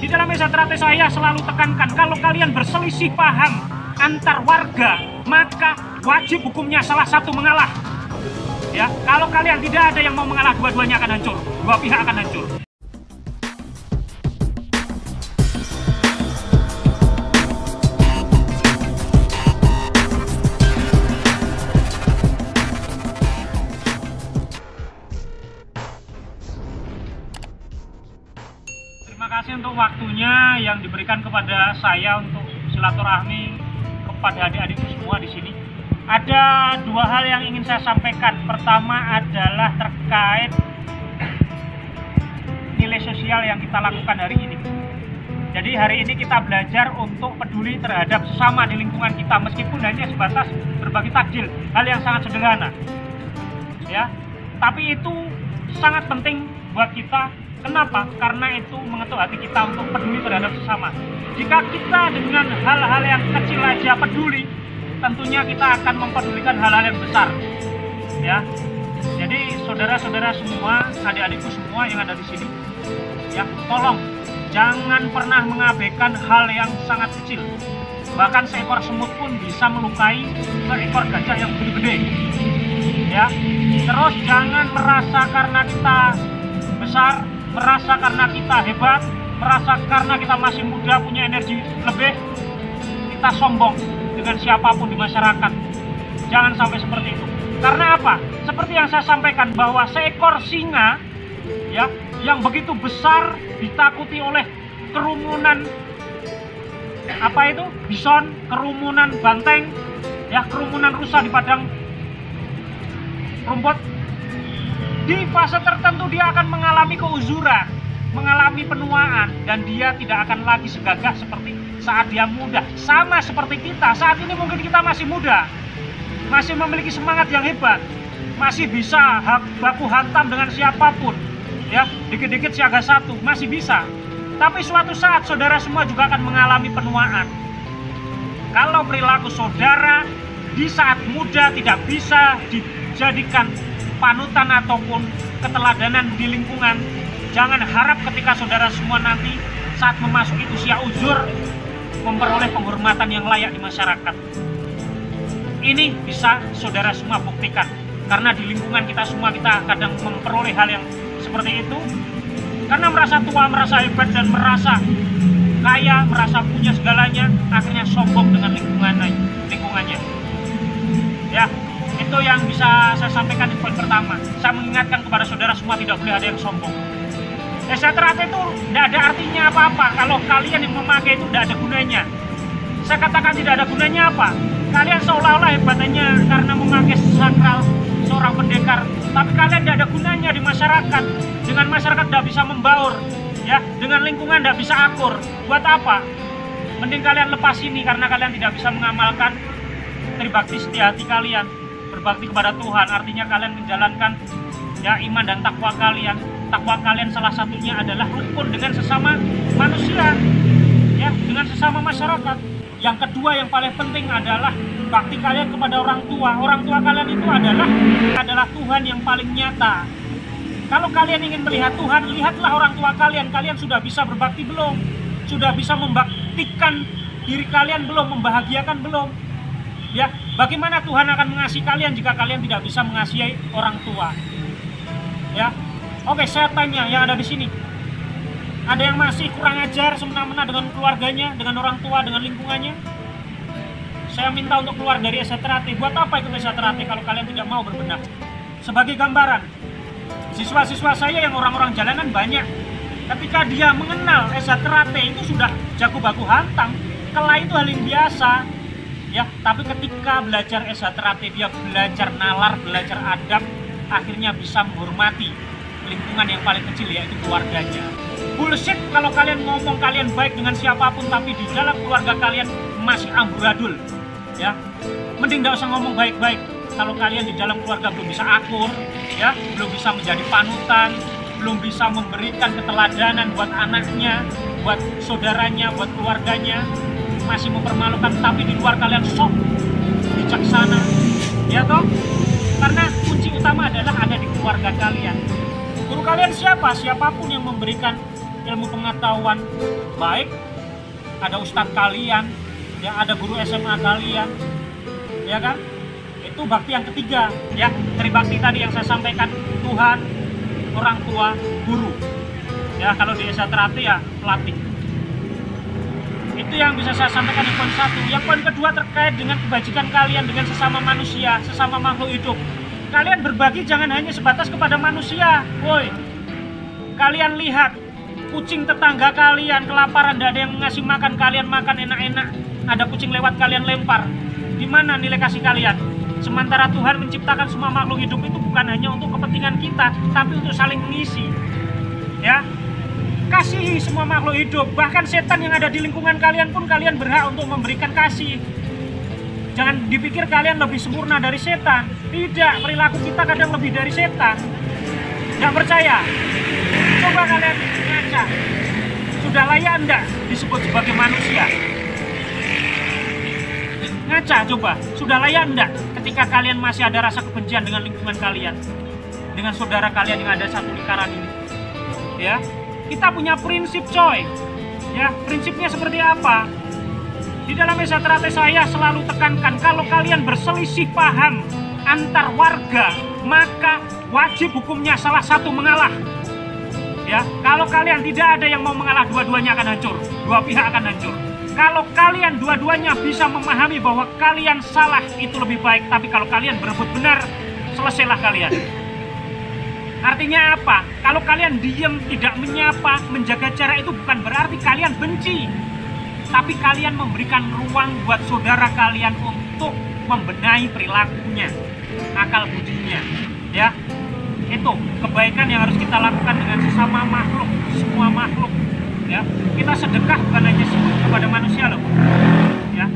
Di dalam Esatrate saya selalu tekankan, kalau kalian berselisih paham antar warga, maka wajib hukumnya salah satu mengalah. Ya, kalau kalian tidak ada yang mau mengalah, dua-duanya akan hancur, dua pihak akan hancur. Terima kasih untuk waktunya yang diberikan kepada saya untuk silaturahmi kepada adik-adikku semua di sini. Ada dua hal yang ingin saya sampaikan. Pertama adalah terkait nilai sosial yang kita lakukan hari ini. Jadi hari ini kita belajar untuk peduli terhadap sesama di lingkungan kita, meskipun hanya sebatas berbagi takjil, hal yang sangat sederhana. Ya, tapi itu sangat penting buat kita. Kenapa? Karena itu mengetuk hati kita untuk peduli terhadap sesama. Jika kita dengan hal-hal yang kecil aja peduli, tentunya kita akan mempedulikan hal-hal yang besar. Ya, jadi saudara-saudara semua, adik-adikku semua yang ada di sini, ya tolong jangan pernah mengabaikan hal yang sangat kecil. Bahkan seekor semut pun bisa melukai seekor gajah yang gede-gede. Ya, terus jangan merasa karena kita besar, merasa karena kita hebat, merasa karena kita masih muda punya energi lebih, kita sombong dengan siapapun di masyarakat. Jangan sampai seperti itu. Karena apa? Seperti yang saya sampaikan bahwa seekor singa, ya, yang begitu besar ditakuti oleh kerumunan bison, kerumunan banteng, ya, kerumunan rusa di padang rumput. Di fase tertentu dia akan mengalami keuzuran, mengalami penuaan, dan dia tidak akan lagi segagah seperti saat dia muda. Sama seperti kita, saat ini mungkin kita masih muda, masih memiliki semangat yang hebat, masih bisa baku hantam dengan siapapun, ya, dikit-dikit siaga satu, masih bisa. Tapi suatu saat saudara semua juga akan mengalami penuaan. Kalau perilaku saudara di saat muda tidak bisa dijadikan panutan ataupun keteladanan di lingkungan, jangan harap ketika saudara semua nanti saat memasuki usia uzur memperoleh penghormatan yang layak di masyarakat. Ini bisa saudara semua buktikan, karena di lingkungan kita semua kita kadang memperoleh hal yang seperti itu karena merasa tua, merasa hebat, dan merasa kaya, merasa punya segalanya, akhirnya sombong dengan lingkungannya. Ya, itu yang bisa saya sampaikan di poin pertama. Saya mengingatkan kepada saudara semua, tidak boleh ada yang sombong. Esatrate itu tidak ada artinya apa-apa kalau kalian yang memakai itu tidak ada gunanya. Saya katakan tidak ada gunanya apa? Kalian seolah-olah hebatnya karena memakai sakral seorang pendekar, tapi kalian tidak ada gunanya di masyarakat. Dengan masyarakat tidak bisa membaur, ya, dengan lingkungan tidak bisa akur. Buat apa? Mending kalian lepas ini karena kalian tidak bisa mengamalkan tribakti setia hati kalian. Berbakti kepada Tuhan, artinya kalian menjalankan, ya, iman dan takwa kalian. Takwa kalian salah satunya adalah rukun dengan sesama manusia, ya, dengan sesama masyarakat. Yang kedua yang paling penting adalah bakti kalian kepada orang tua. Orang tua kalian itu adalah Tuhan yang paling nyata. Kalau kalian ingin melihat Tuhan, lihatlah orang tua kalian. Kalian sudah bisa berbakti belum? Sudah bisa membaktikan diri kalian belum? Membahagiakan belum? Ya, bagaimana Tuhan akan mengasihi kalian jika kalian tidak bisa mengasihi orang tua? Ya, oke, saya tanya yang ada di sini, ada yang masih kurang ajar semena-mena dengan keluarganya, dengan orang tua, dengan lingkungannya? Saya minta untuk keluar dari Esatrate. Buat apa itu Esatrate kalau kalian tidak mau berbenah? Sebagai gambaran, siswa-siswa saya yang orang-orang jalanan banyak. Ketika dia mengenal Esatrate itu sudah jago baku hantam, kelai itu hal yang biasa. Ya, tapi ketika belajar Esatrate, dia belajar nalar, belajar adab, akhirnya bisa menghormati lingkungan yang paling kecil, yaitu keluarganya. Bullshit kalau kalian ngomong kalian baik dengan siapapun, tapi di dalam keluarga kalian masih amburadul. Ya, mending gak usah ngomong baik-baik kalau kalian di dalam keluarga belum bisa akur, ya, belum bisa menjadi panutan, belum bisa memberikan keteladanan buat anaknya, buat saudaranya, buat keluarganya, masih mempermalukan, tapi di luar kalian sok bijaksana, ya toh? Karena kunci utama adalah ada di keluarga kalian. Guru kalian siapa? Siapapun yang memberikan ilmu pengetahuan baik, ada ustadz kalian, ya ada guru SMA kalian, ya kan? Itu bakti yang ketiga, ya. Tribakti tadi yang saya sampaikan, Tuhan, orang tua, guru. Ya, kalau di Esa Terate ya pelatih. Itu yang bisa saya sampaikan di poin satu. Yang poin kedua terkait dengan kebajikan kalian dengan sesama manusia, sesama makhluk hidup. Kalian berbagi jangan hanya sebatas kepada manusia, woi. Kalian lihat kucing tetangga kalian kelaparan, tidak ada yang ngasih makan, kalian makan enak-enak. Ada kucing lewat kalian lempar. Di mana nilai kasih kalian? Sementara Tuhan menciptakan semua makhluk hidup itu bukan hanya untuk kepentingan kita, tapi untuk saling mengisi. Ya, kasihi semua makhluk hidup, bahkan setan yang ada di lingkungan kalian pun kalian berhak untuk memberikan kasih. Jangan dipikir kalian lebih sempurna dari setan. Tidak, perilaku kita kadang lebih dari setan. Nggak percaya? Coba kalian ngaca. Sudah layak enggak disebut sebagai manusia? Ngaca coba, sudah layak enggak ketika kalian masih ada rasa kebencian dengan lingkungan kalian, dengan saudara kalian yang ada satu lingkaran ini? Ya, kita punya prinsip coy. Ya, prinsipnya seperti apa? Di dalam Esa Terate saya selalu tekankan, kalau kalian berselisih paham antar warga, maka wajib hukumnya salah satu mengalah. Ya, kalau kalian tidak ada yang mau mengalah, dua-duanya akan hancur. Dua pihak akan hancur. Kalau kalian dua-duanya bisa memahami bahwa kalian salah, itu lebih baik. Tapi kalau kalian berebut benar, selesailah kalian. Artinya apa? Kalau kalian diem, tidak menyapa, menjaga jarak, itu bukan berarti kalian benci. Tapi kalian memberikan ruang buat saudara kalian untuk membenahi perilakunya, akal budinya. Ya, itu kebaikan yang harus kita lakukan dengan sesama makhluk, semua makhluk. Ya, kita sedekah bukan hanya kepada manusia loh. Ya,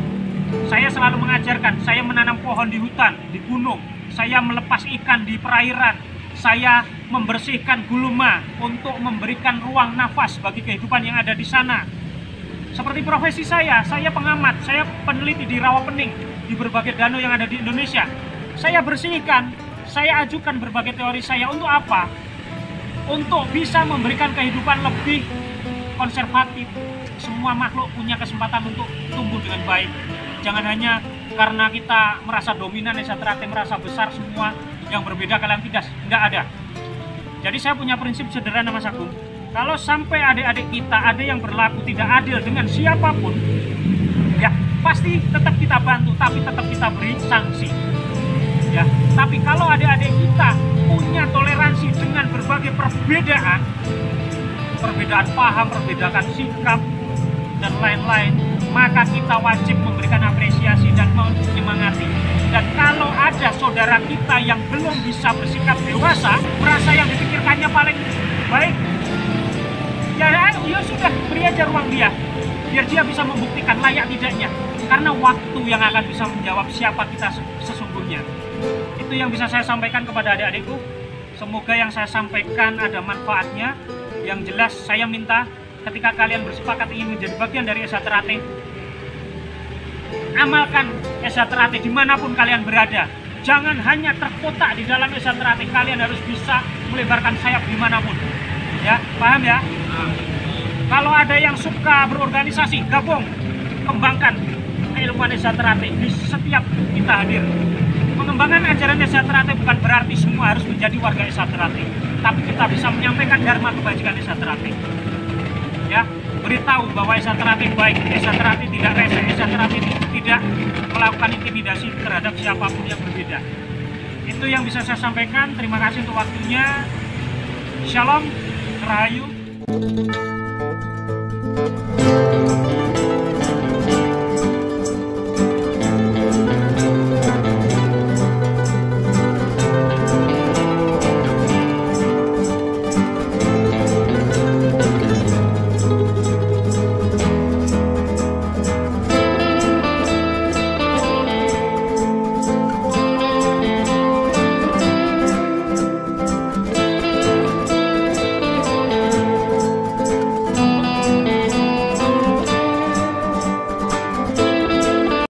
saya selalu mengajarkan, saya menanam pohon di hutan, di gunung, saya melepas ikan di perairan, saya membersihkan gulma untuk memberikan ruang nafas bagi kehidupan yang ada di sana. Seperti profesi saya pengamat, saya peneliti di Rawapening, di berbagai danau yang ada di Indonesia. Saya bersihkan, saya ajukan berbagai teori saya untuk apa? Untuk bisa memberikan kehidupan lebih konservatif. Semua makhluk punya kesempatan untuk tumbuh dengan baik. Jangan hanya karena kita merasa dominan, Esa Terate merasa besar, semua yang berbeda kalian tidak ada. Jadi saya punya prinsip sederhana Mas Agung. Kalau sampai adik-adik kita ada yang berlaku tidak adil dengan siapapun, ya pasti tetap kita bantu, tapi tetap kita beri sanksi. Ya, tapi kalau adik-adik kita punya toleransi dengan berbagai perbedaan, perbedaan paham, perbedaan sikap, dan lain-lain, maka kita wajib memberikan apresiasi dan menyemangati. Dan kalau ada saudara kita yang belum bisa bersikap dewasa, merasa yang dipikirkannya paling baik, ya sudah, beri aja ruang dia, biar dia bisa membuktikan layak tidaknya. Karena waktu yang akan bisa menjawab siapa kita sesungguhnya. Itu yang bisa saya sampaikan kepada adik-adikku. Semoga yang saya sampaikan ada manfaatnya. Yang jelas saya minta ketika kalian bersepakat ingin menjadi bagian dari Esa Terate, amalkan Esa Terate dimanapun kalian berada. Jangan hanya terkotak di dalam Esa Terate, kalian harus bisa melebarkan sayap dimanapun. Ya, paham ya? Kalau ada yang suka berorganisasi, gabung, kembangkan keilmuan Esa Terate. Di setiap kita hadir. Mengembangkan ajaran Esa Terate bukan berarti semua harus menjadi warga Esa Terate, tapi kita bisa menyampaikan dharma kebajikan Esa Terate. Ya, beritahu bahwa Esa Terate baik, Esa Terate tidak rese, Esa Terate tidak melakukan intimidasi terhadap siapapun yang berbeda. Itu yang bisa saya sampaikan. Terima kasih untuk waktunya. Shalom, Rahayu.